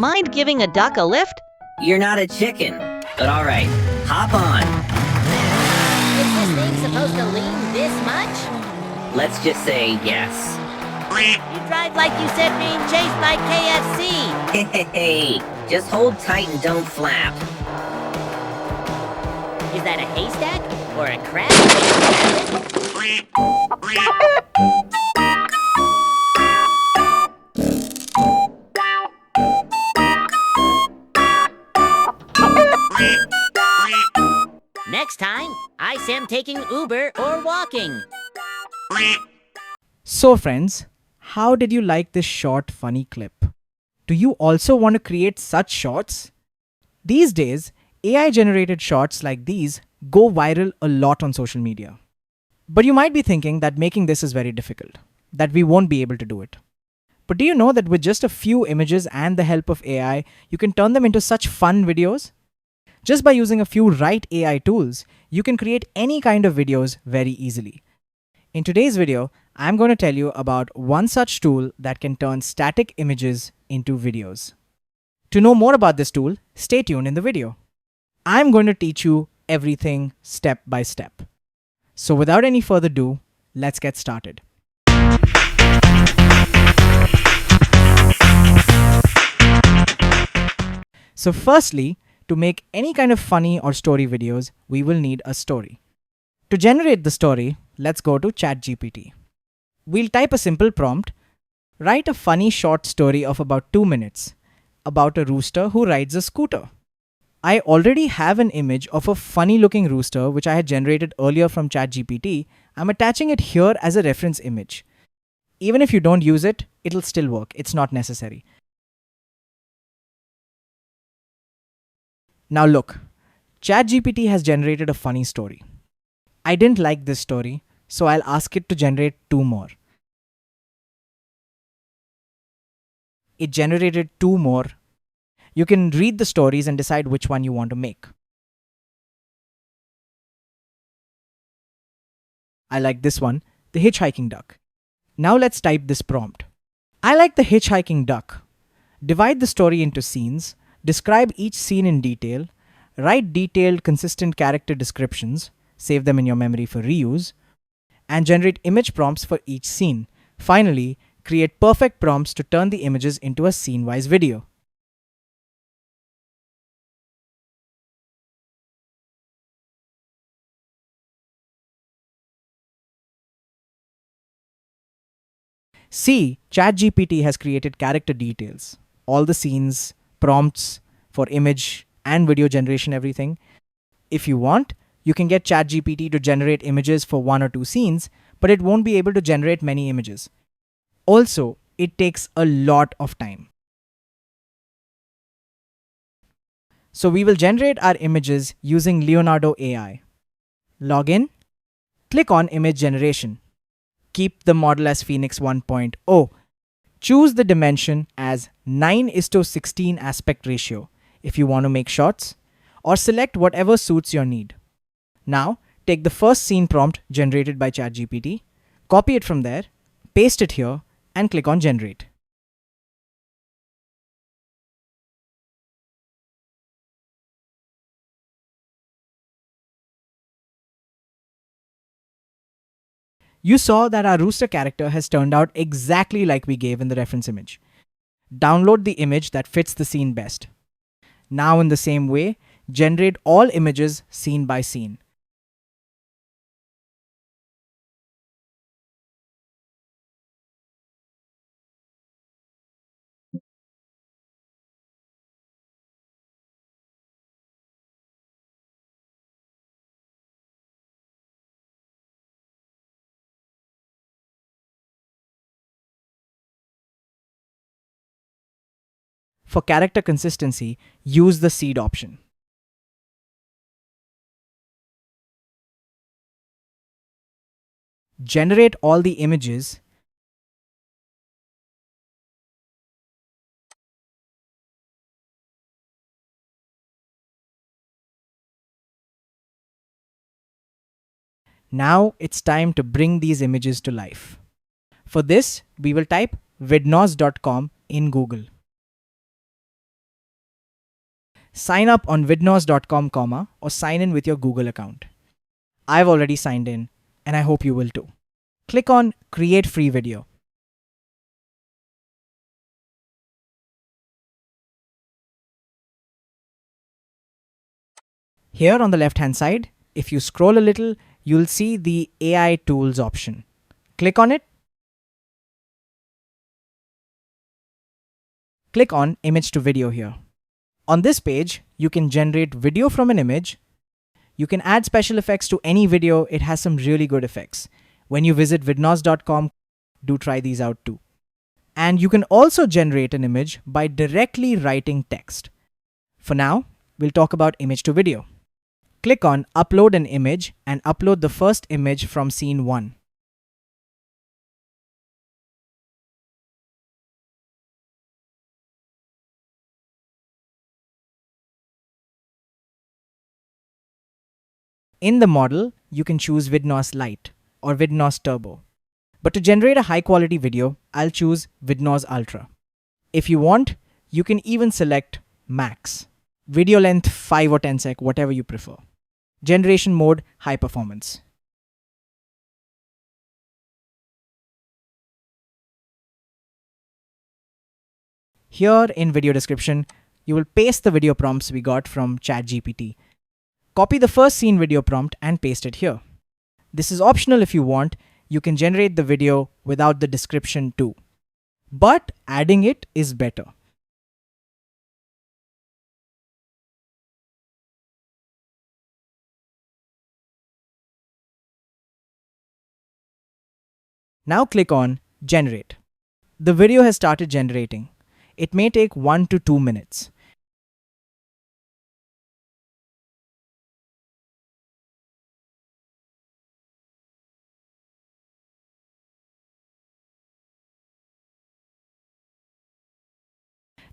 Mind giving a duck a lift? You're not a chicken, but alright, hop on. Is this thing supposed to lean this much? Let's just say yes. You drive like you said being chased by KFC. Hey, just hold tight and don't flap. Is that a haystack or a crab? Next time, I say I'm taking Uber or walking. So friends, how did you like this short funny clip? Do you also want to create such shorts? These days, AI generated shorts like these go viral a lot on social media. But you might be thinking that making this is very difficult, that we won't be able to do it. But do you know that with just a few images and the help of AI, you can turn them into such fun videos? Just by using a few right AI tools, you can create any kind of videos very easily. In today's video, I'm going to tell you about one such tool that can turn static images into videos. To know more about this tool, stay tuned in the video. I'm going to teach you everything step by step. So without any further ado, let's get started. So firstly, to make any kind of funny or story videos, we will need a story. To generate the story, let's go to ChatGPT. We'll type a simple prompt, write a funny short story of about 2 minutes about a rooster who rides a scooter. I already have an image of a funny looking rooster which I had generated earlier from ChatGPT. I'm attaching it here as a reference image. Even if you don't use it, it'll still work. It's not necessary. Now look, ChatGPT has generated a funny story. I didn't like this story, so I'll ask it to generate 2 more. It generated 2 more. You can read the stories and decide which one you want to make. I like this one, the hitchhiking duck. Now let's type this prompt. I like the hitchhiking duck. Divide the story into scenes, describe each scene in detail, write detailed, consistent character descriptions, save them in your memory for reuse, and generate image prompts for each scene. Finally, create perfect prompts to turn the images into a scene-wise video. See, ChatGPT has created character details, all the scenes, prompts for image and video generation, everything. If you want, you can get ChatGPT to generate images for 1 or 2 scenes, but it won't be able to generate many images. Also, it takes a lot of time. So we will generate our images using Leonardo AI. Log in, click on Image Generation. Keep the model as Phoenix 1.0. Choose the dimension as 9:16 aspect ratio if you want to make shots, or select whatever suits your need. Now, take the first scene prompt generated by ChatGPT, copy it from there, paste it here, and click on Generate. You saw that our rooster character has turned out exactly like we gave in the reference image. Download the image that fits the scene best. Now in the same way, generate all images scene by scene. For character consistency, use the seed option. Generate all the images. Now it's time to bring these images to life. For this, we will type vidnoz.com in Google. Sign up on vidnoz.com, or sign in with your Google account. I've already signed in, and I hope you will too. Click on Create Free Video. Here on the left hand side, if you scroll a little, you'll see the AI Tools option. Click on it. Click on Image to Video here. On this page, you can generate video from an image. You can add special effects to any video. It has some really good effects. When you visit vidnoz.com, do try these out too. And you can also generate an image by directly writing text. For now, we'll talk about image to video. Click on Upload an image and upload the first image from scene 1. In the model, you can choose Vidnoz Lite or Vidnoz Turbo. But to generate a high quality video, I'll choose Vidnoz Ultra. If you want, you can even select Max. Video length 5 or 10 sec, whatever you prefer. Generation mode, high performance. Here in video description, you will paste the video prompts we got from ChatGPT. Copy the first scene video prompt and paste it here. This is optional if you want. You can generate the video without the description too. But adding it is better. Now click on Generate. The video has started generating. It may take 1 to 2 minutes.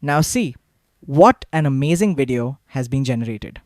Now see, what an amazing video has been generated.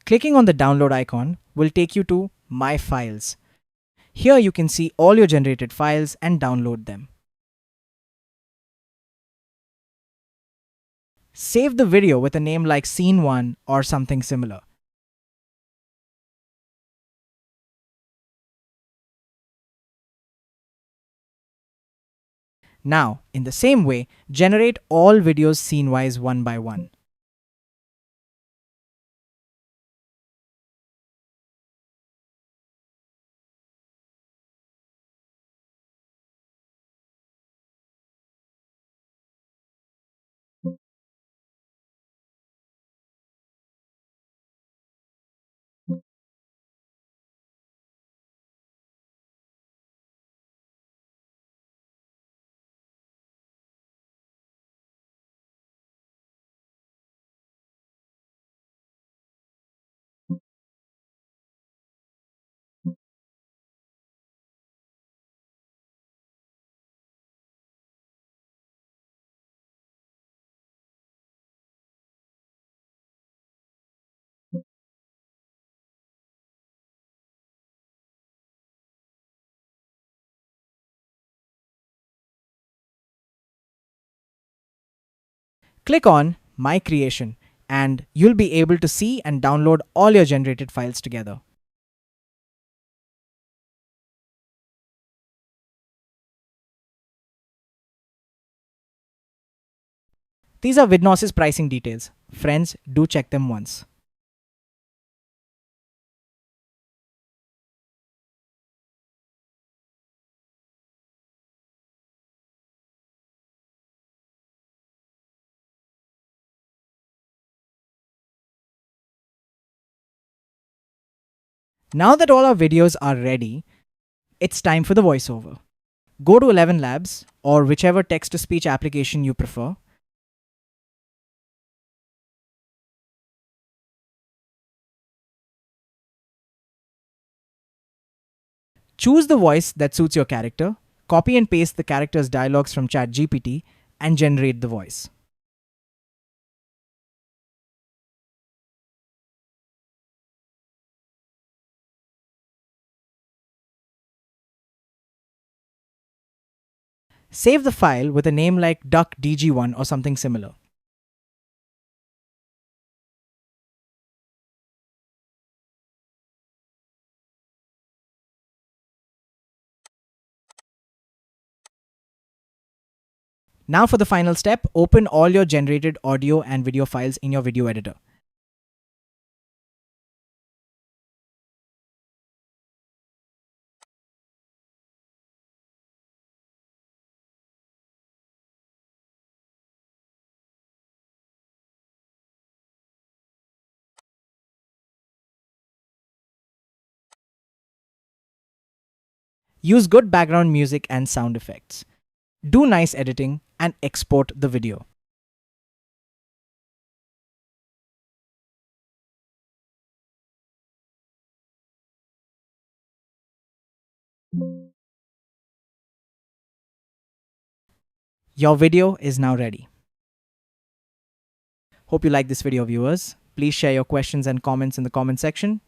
Clicking on the download icon will take you to My Files. Here you can see all your generated files and download them. Save the video with a name like Scene 1 or something similar. Now, in the same way, generate all videos scene-wise one by one. Click on My Creation and you'll be able to see and download all your generated files together. These are Vidnoz's pricing details. Friends, do check them once. Now that all our videos are ready, it's time for the voiceover. Go to 11 Labs or whichever text-to-speech application you prefer. Choose the voice that suits your character, copy and paste the character's dialogues from ChatGPT, and generate the voice. Save the file with a name like duckdg1 or something similar. Now for the final step, open all your generated audio and video files in your video editor. Use good background music and sound effects. Do nice editing and export the video. Your video is now ready. Hope you like this video, viewers. Please share your questions and comments in the comment section.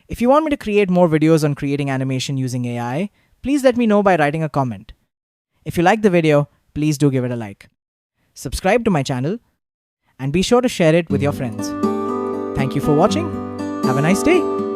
If you want me to create more videos on creating animation using AI, please let me know by writing a comment. If you like the video, please do give it a like. Subscribe to my channel and be sure to share it with your friends. Thank you for watching. Have a nice day.